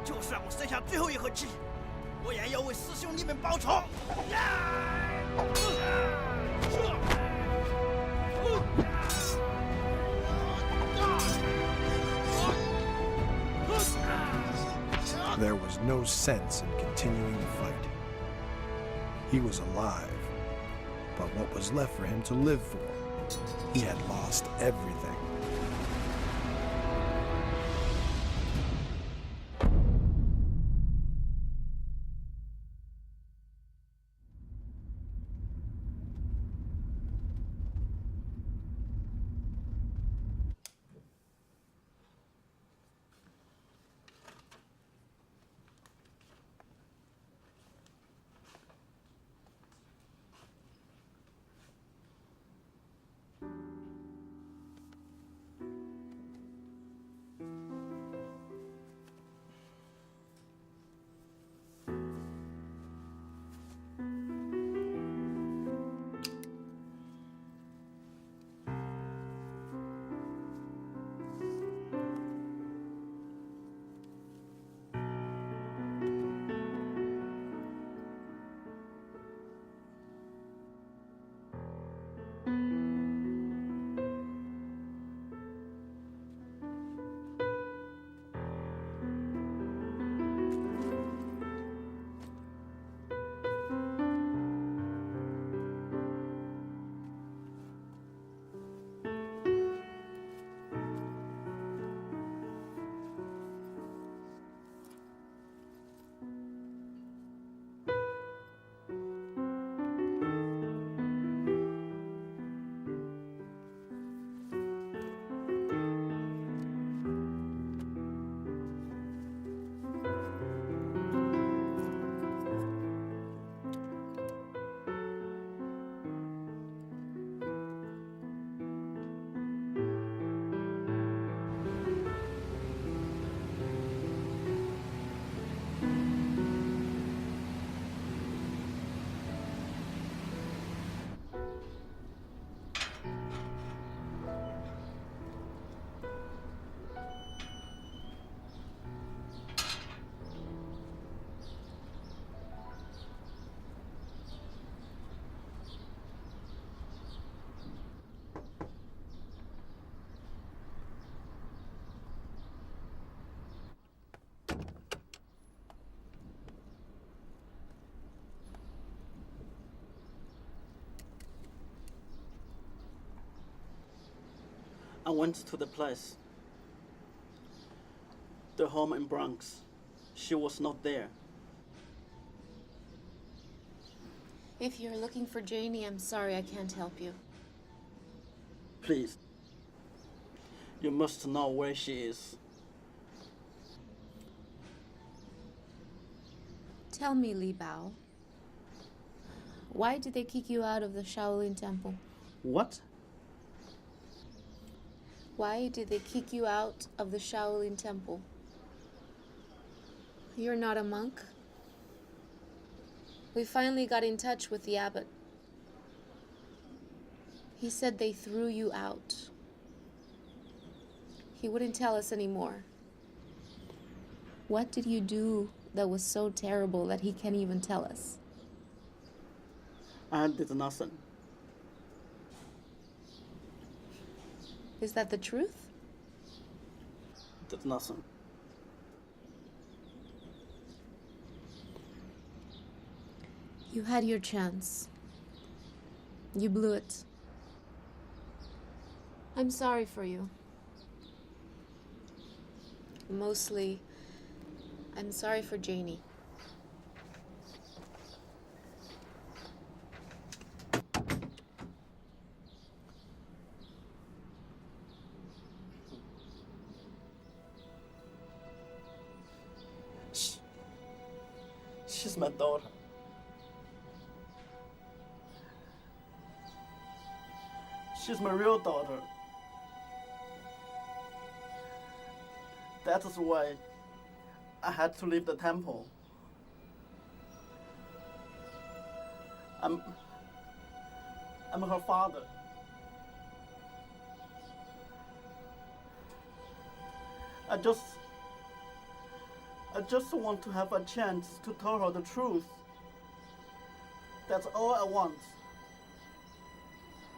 就算我剩下最后一口气，我也要为师兄弟们报仇。There was no sense in continuing the fight. He was alive, but what was left for him to live for? He had lost everything. I went to the place. The home in Bronx. She was not there. If you're looking for Janie, I'm sorry I can't help you. Please. You must know where she is. Tell me, Li Bao. Why did they kick you out of the Shaolin Temple? What? Why did they kick you out of the Shaolin Temple? You're not a monk. We finally got in touch with the abbot. He said they threw you out. He wouldn't tell us anymore. What did you do that was so terrible that he can't even tell us? I did nothing. Is that the truth? Did nothing. You had your chance. You blew it. I'm sorry for you. Mostly, I'm sorry for Janie. She's my daughter. She's my real daughter. That is why I had to leave the temple. I'm her father. I just want to have a chance to tell her the truth. That's all I want.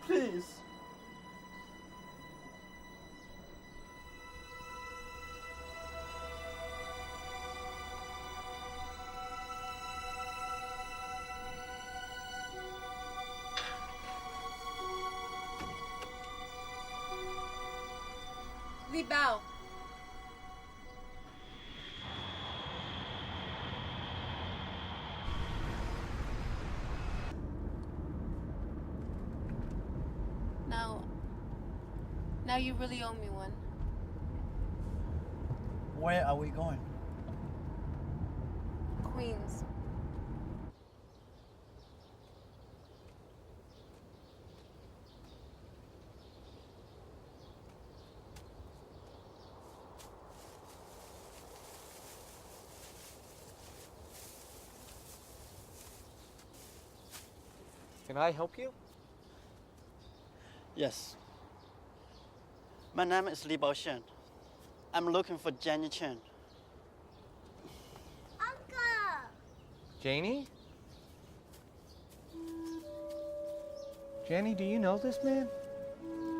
Please. Li Bao. Now you really owe me one. Where are we going? Queens. Can I help you? Yes. My name is Li Baoshan. I'm looking for Jenny Chen. Uncle! Janie? Jenny, do you know this man?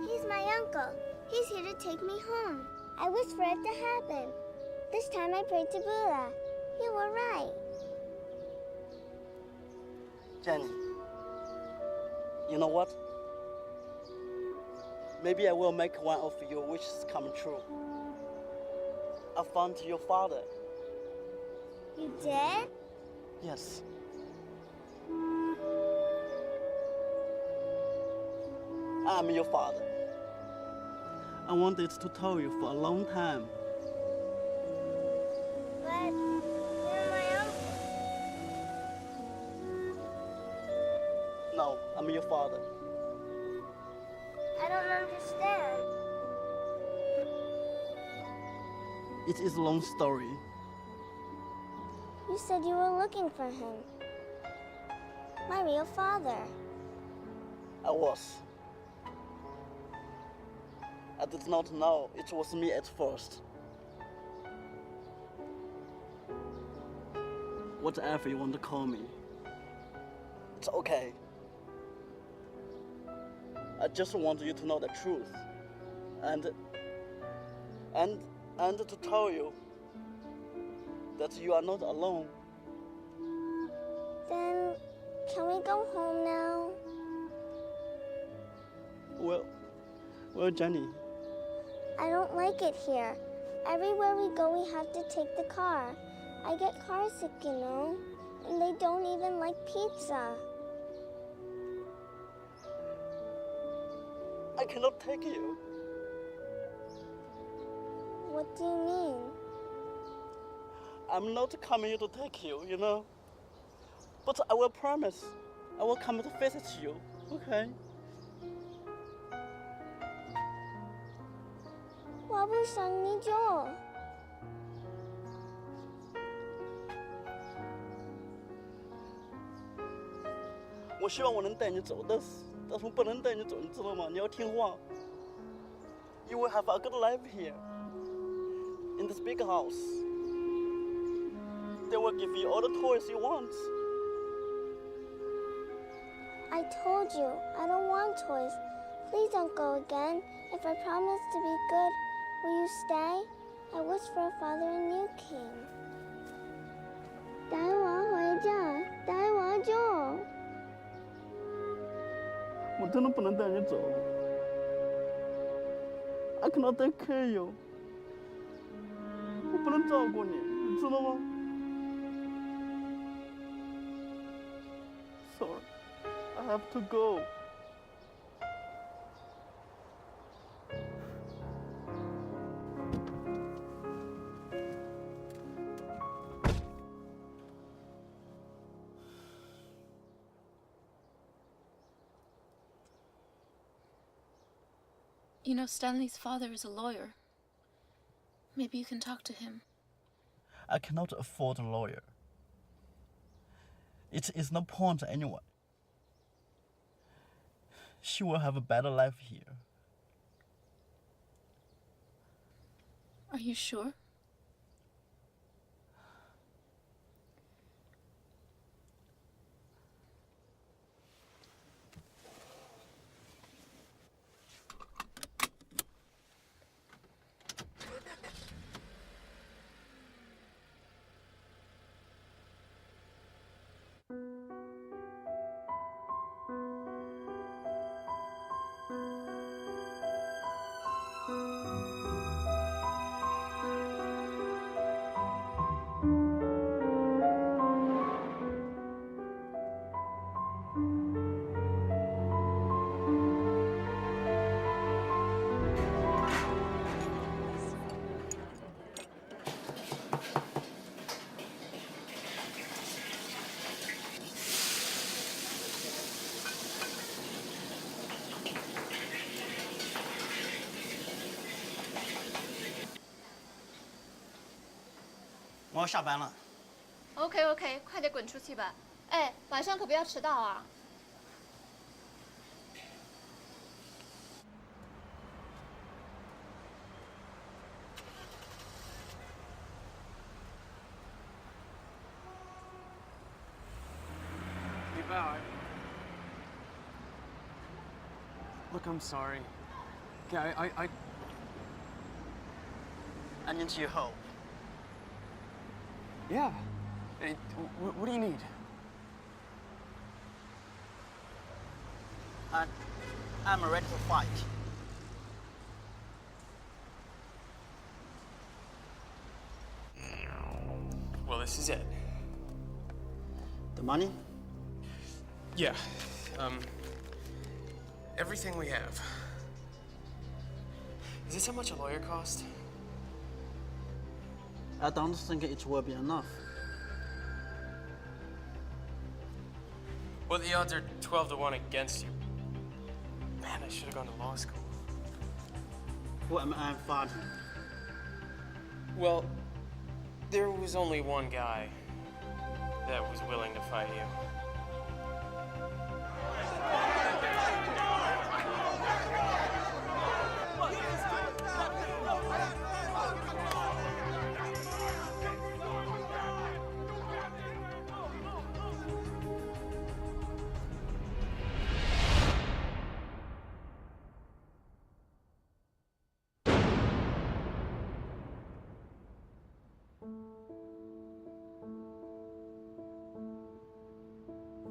He's my uncle. He's here to take me home. I wish for it to happen. This time I prayed to Buddha. You were right. Jenny, you know what? Maybe I will make one of your wishes come true. I found your father. You did? Yes. I'm your father. I wanted to tell you for a long time. But you're my uncle. No, I'm your father. I don't understand. It is a long story. You said you were looking for him. My real father. I was. I did not know it was me at first. Whatever you want to call me, it's okay. I just want you to know the truth, and to tell you that you are not alone. Then, can we go home now? Well, Jenny. I don't like it here. Everywhere we go, we have to take the car. I get car sick, you know, and they don't even like pizza. I cannot take you. What do you mean? I'm not coming here to take you, you know. But I will promise, I will come to visit you, okay? 我不想你走。我希望我能带你走，但是我不能带你走，你知道吗？你要听话。You will have a good life here, in this big house. They will give you all the toys you want. I told you, I don't want toys. Please don't go again. If I promise to be good, will you stay? I wish for a father and you came. 带我回家，带我走。我真的不能带你走。I cannot take care of you. 我不能照顾你，你知道吗 ？Sorry, I have to go. You know, Stanley's father is a lawyer. Maybe you can talk to him. I cannot afford a lawyer. It is no point anyway. She will have a better life here. Are you sure? "我要下班了。OK， 快点滚出去吧！哎，晚上可不要迟到啊！Hey, Bao. Look, I'm sorry. Okay, I need your help. Yeah. Hey, what do you need? I'm ready to fight. Well, this is it. The money? Yeah. Everything we have. Is this how much a lawyer cost? I don't think it will be enough. Well, the odds are 12-1 against you. Man, I should have gone to law school. Who am I fighting? Well, there was only one guy that was willing to fight you. "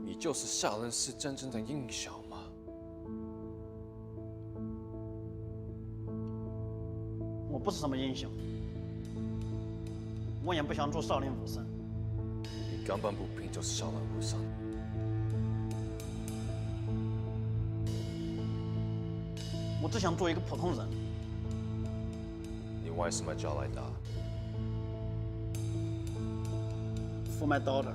你就是少林寺真正的英雄吗？我不是什么英雄。我也不想做少林武僧。你根本不配做少林武僧。我只想做一个普通人。你为什么找来打？ For my daughter.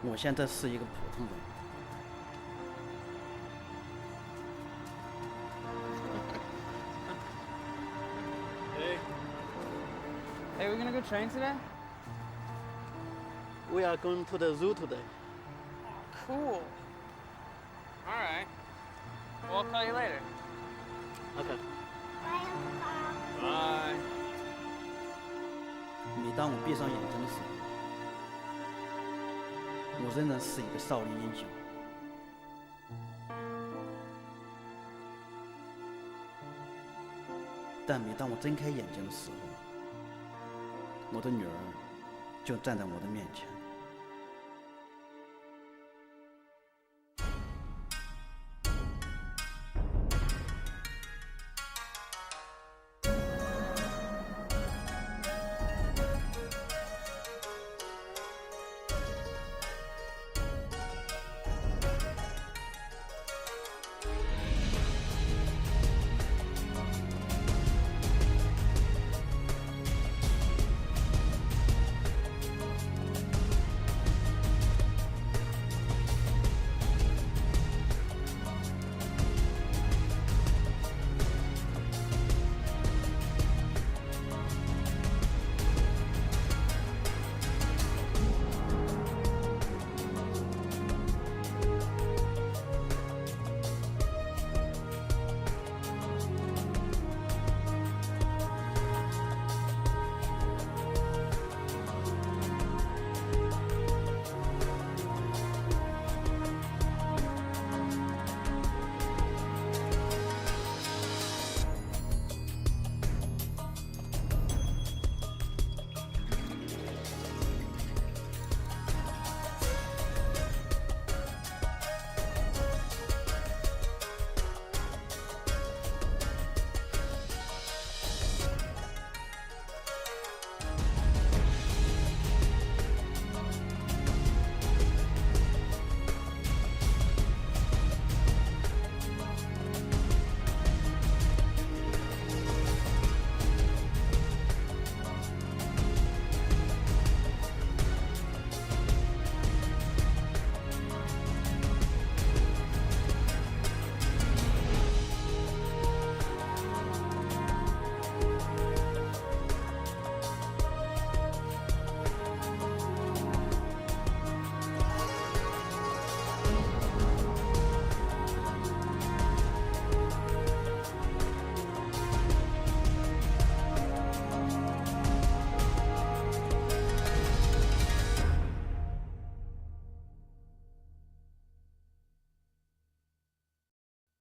我现在是一个普通人。Hey, we gonna go train today? We are going to the zoo today. Cool. All right. Well, I'll call you later. Okay. Bye. 每当我闭上眼睛的时候，我仍然是一个少林英雄。但每当我睁开眼睛的时候，我的女儿就站在我的面前。